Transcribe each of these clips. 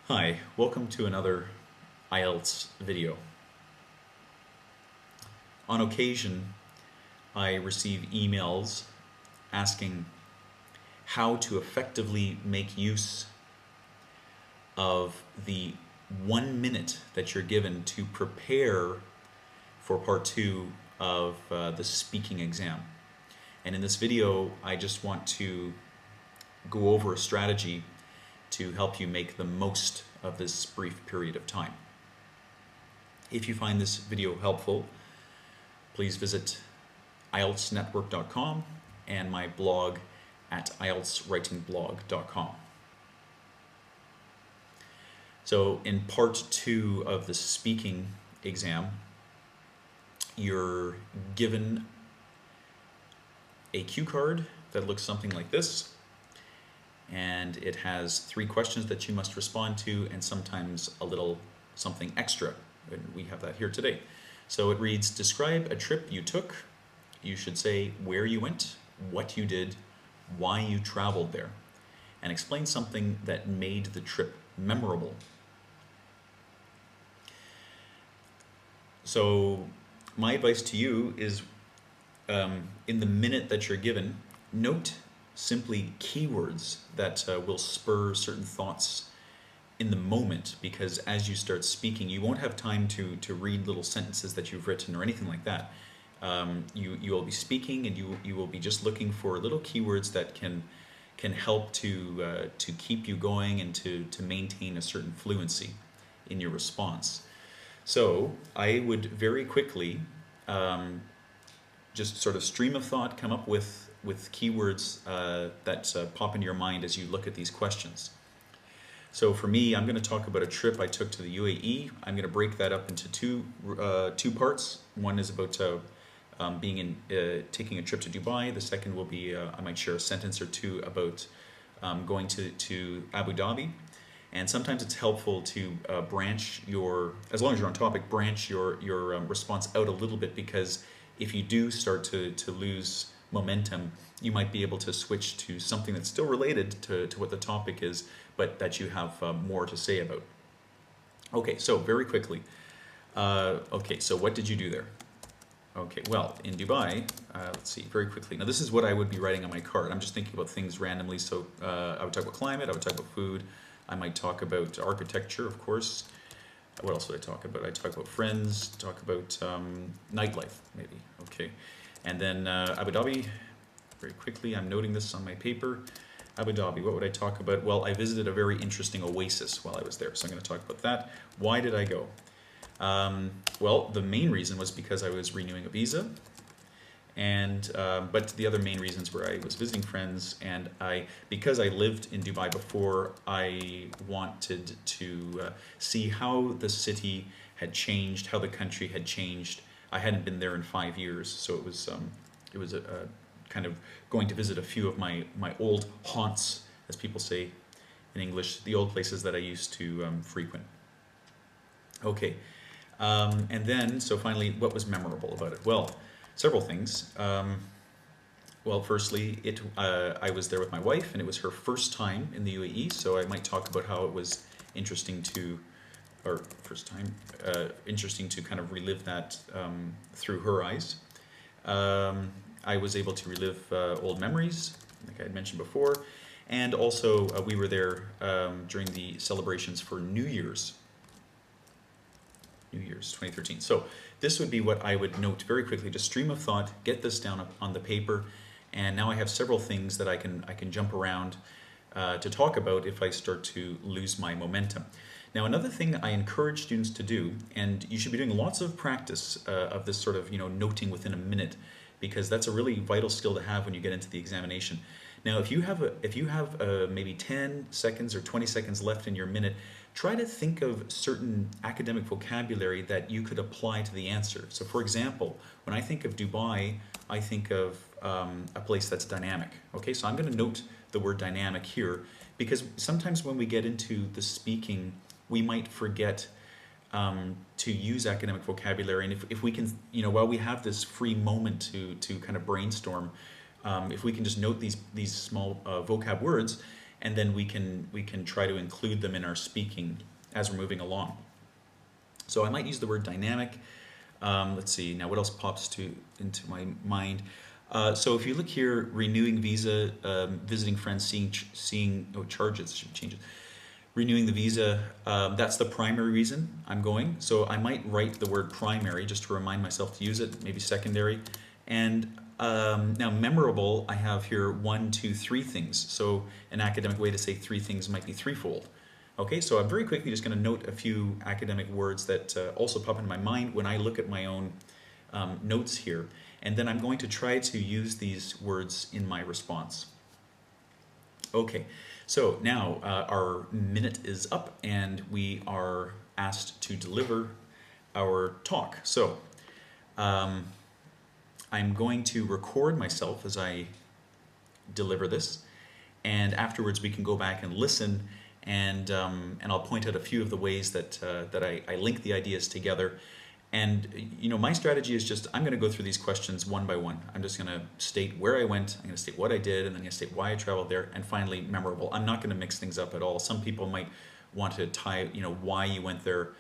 Hi, welcome to another IELTS video. On occasion, I receive emails asking how to effectively make use of the 1 minute that you're given to prepare for part 2 of the speaking exam. And in this video, I just want to go over a strategy to help you make the most of this brief period of time. If you find this video helpful, please visit IELTSnetwork.com and my blog at IELTSwritingblog.com. So in part 2 of the speaking exam, you're given a cue card that looks something like this, and it has 3 questions that you must respond to and sometimes a little something extra, and we have that here today. So it reads, describe a trip you took. You should say where you went, what you did, why you traveled there, and explain something that made the trip memorable. So my advice to you is, in the minute that you're given, note simply keywords that will spur certain thoughts in the moment, because as you start speaking, you won't have time to read little sentences that you've written or anything like that. You will be speaking, and you will be just looking for little keywords that can help to keep you going and to maintain a certain fluency in your response. So I would very quickly just sort of stream of thought, come up with keywords that pop into your mind as you look at these questions. So for me, I'm going to talk about a trip I took to the UAE. I'm going to break that up into two parts. One is about taking a trip to Dubai. The second will be, I might share a sentence or two about going to Abu Dhabi. And sometimes it's helpful to branch as long as you're on topic, branch your response out a little bit, because if you do start to lose momentum, you might be able to switch to something that's still related to what the topic is, but that you have more to say about. Okay, so very quickly. Okay, so what did you do there? Okay, well, in Dubai, let's see, very quickly. Now this is what I would be writing on my card. I'm just thinking about things randomly, so I would talk about climate, I would talk about food, I might talk about architecture, of course. What else would I talk about? I talk about friends, talk about nightlife, maybe. Okay, and then Abu Dhabi, very quickly, I'm noting this on my paper. Abu Dhabi, what would I talk about? Well, I visited a very interesting oasis while I was there, so I'm going to talk about that. Why did I go? Well, the main reason was because I was renewing a visa, and but the other main reasons were I was visiting friends, and because I lived in Dubai before, I wanted to see how the city had changed, how the country had changed. I hadn't been there in 5 years, so it was a kind of going to visit a few of my old haunts, as people say in English, the old places that I used to frequent. Okay, and then, so finally, what was memorable about it? Well, several things. Well, firstly, I was there with my wife, and it was her first time in the UAE, so I might talk about how it was interesting to kind of relive that through her eyes. I was able to relive old memories, like I had mentioned before, and also we were there during the celebrations for New Year's 2013. So this would be what I would note very quickly, just stream of thought, get this down on the paper, and now I have several things that I can jump around to talk about if I start to lose my momentum. Now, another thing I encourage students to do, and you should be doing lots of practice of this sort of noting within a minute, because that's a really vital skill to have when you get into the examination. Now, if you have maybe 10 seconds or 20 seconds left in your minute, try to think of certain academic vocabulary that you could apply to the answer. So, for example, when I think of Dubai, I think of a place that's dynamic. Okay, so I'm going to note the word dynamic here, because sometimes when we get into the speaking, we might forget to use academic vocabulary, and if we can, while we have this free moment to kind of brainstorm, if we can just note these small vocab words, and then we can try to include them in our speaking as we're moving along. So I might use the word dynamic. Let's see, now what else pops into my mind? So if you look here, renewing visa, visiting friends, charges, should change it. Renewing the visa, that's the primary reason I'm going. So I might write the word primary just to remind myself to use it, maybe secondary. And now memorable, I have here 1, 2, 3 things. So an academic way to say 3 things might be threefold. Okay, so I'm very quickly just going to note a few academic words that also pop into my mind when I look at my own notes here. And then I'm going to try to use these words in my response. Okay, so now our minute is up and we are asked to deliver our talk. So I'm going to record myself as I deliver this, and afterwards we can go back and listen, and I'll point out a few of the ways that I link the ideas together. And you know, my strategy is just, I'm going to go through these questions one by one. I'm just going to state where I went, I'm going to state what I did, and then I'm going to state why I traveled there, and finally memorable. I'm not going to mix things up at all. Some people might want to tie, you know, why you went there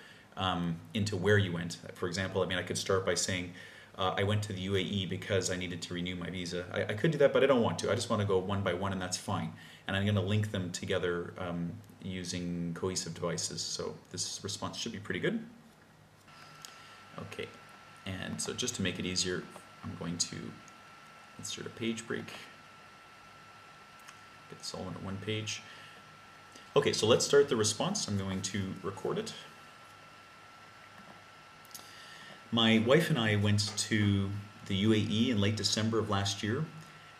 into where you went. For example, I mean, I could start by saying I went to the UAE because I needed to renew my visa. I could do that, but I don't want to. I just want to go one by one, and that's fine. And I'm going to link them together using cohesive devices. So this response should be pretty good. Okay, and so just to make it easier, I'm going to insert a page break. Get this all into one page. Okay, so let's start the response. I'm going to record it. My wife and I went to the UAE in late December of last year.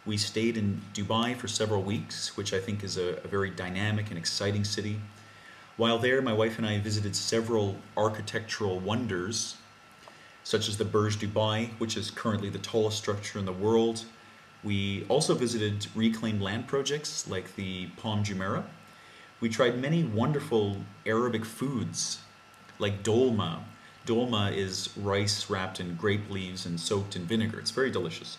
We stayed in Dubai for several weeks, which I think is a very dynamic and exciting city. While there, my wife and I visited several architectural wonders, such as the Burj Dubai, which is currently the tallest structure in the world. We also visited reclaimed land projects like the Palm Jumeirah. We tried many wonderful Arabic foods like dolma. Dolma is rice wrapped in grape leaves and soaked in vinegar. It's very delicious.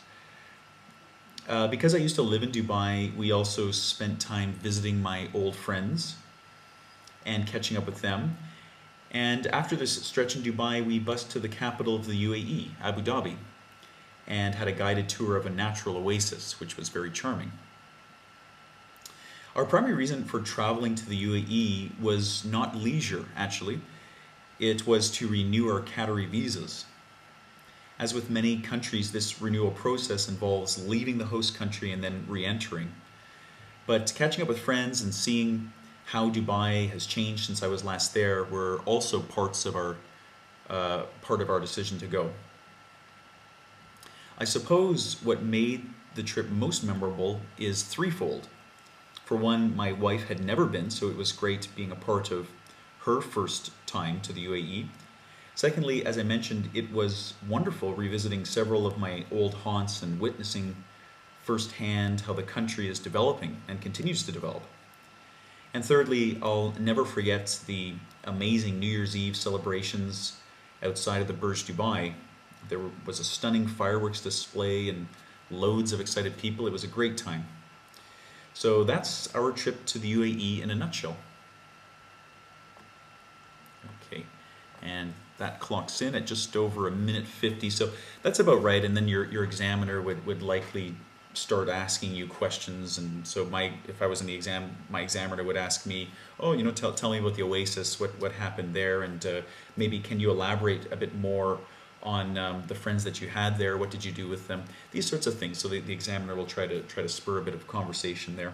Because I used to live in Dubai, we also spent time visiting my old friends and catching up with them. And after this stretch in Dubai, we bussed to the capital of the UAE, Abu Dhabi, and had a guided tour of a natural oasis, which was very charming. Our primary reason for traveling to the UAE was not leisure, actually. It was to renew our Qatari visas. As with many countries, this renewal process involves leaving the host country and then re-entering. But catching up with friends and seeing how Dubai has changed since I was last there were also parts of our part of our decision to go. I suppose what made the trip most memorable is threefold. For one, my wife had never been, so it was great being a part of her first time to the UAE. Secondly, as I mentioned, it was wonderful revisiting several of my old haunts and witnessing firsthand how the country is developing and continues to develop. And thirdly, I'll never forget the amazing New Year's Eve celebrations outside of the Burj Dubai. There was a stunning fireworks display and loads of excited people. It was a great time. So that's our trip to the UAE in a nutshell. Okay, and that clocks in at just over 1:50, so that's about right. And then your examiner would likely start asking you questions, and so if I was in the exam, my examiner would ask me, oh, you know, tell me about the oasis, what happened there, and maybe can you elaborate a bit more on the friends that you had there, what did you do with them, these sorts of things. So the examiner will try to spur a bit of conversation there.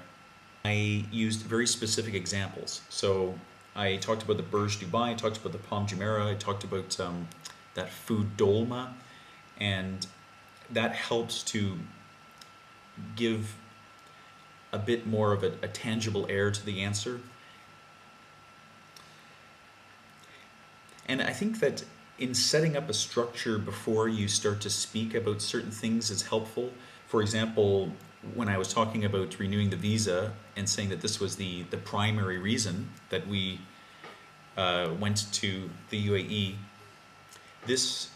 I used very specific examples. So I talked about the Burj Dubai, I talked about the Palm Jumeirah, I talked about that food dolma, and that helps to give a bit more of a tangible air to the answer. And I think that in setting up a structure before you start to speak about certain things is helpful. For example, when I was talking about renewing the visa and saying that this was the primary reason that we went to the UAE, this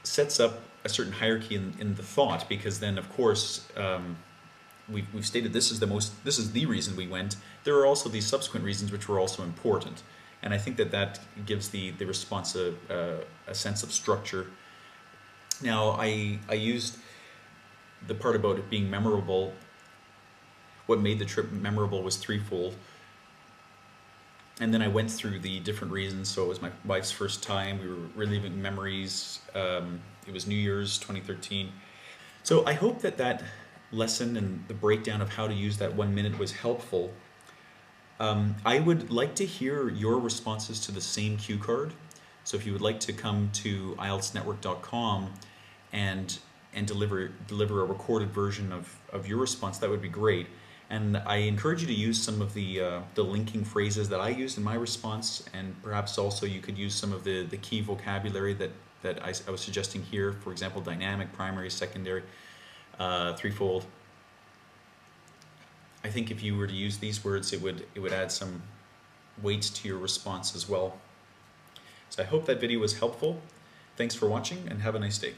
sets up a certain hierarchy in the thought, because then of course we've stated this is the reason we went. There are also these subsequent reasons which were also important, and I think that gives the response a sense of structure. Now I used the part about it being memorable. What made the trip memorable was threefold. And then I went through the different reasons. So it was my wife's first time. We were reliving memories. It was New Year's 2013. So I hope that lesson and the breakdown of how to use that 1 minute was helpful. I would like to hear your responses to the same cue card. So if you would like to come to IELTSnetwork.com and deliver a recorded version of your response, that would be great. And I encourage you to use some of the linking phrases that I used in my response, and perhaps also you could use some of the key vocabulary that I was suggesting here. For example, dynamic, primary, secondary, threefold. I think if you were to use these words, it would add some weight to your response as well. So I hope that video was helpful. Thanks for watching and have a nice day.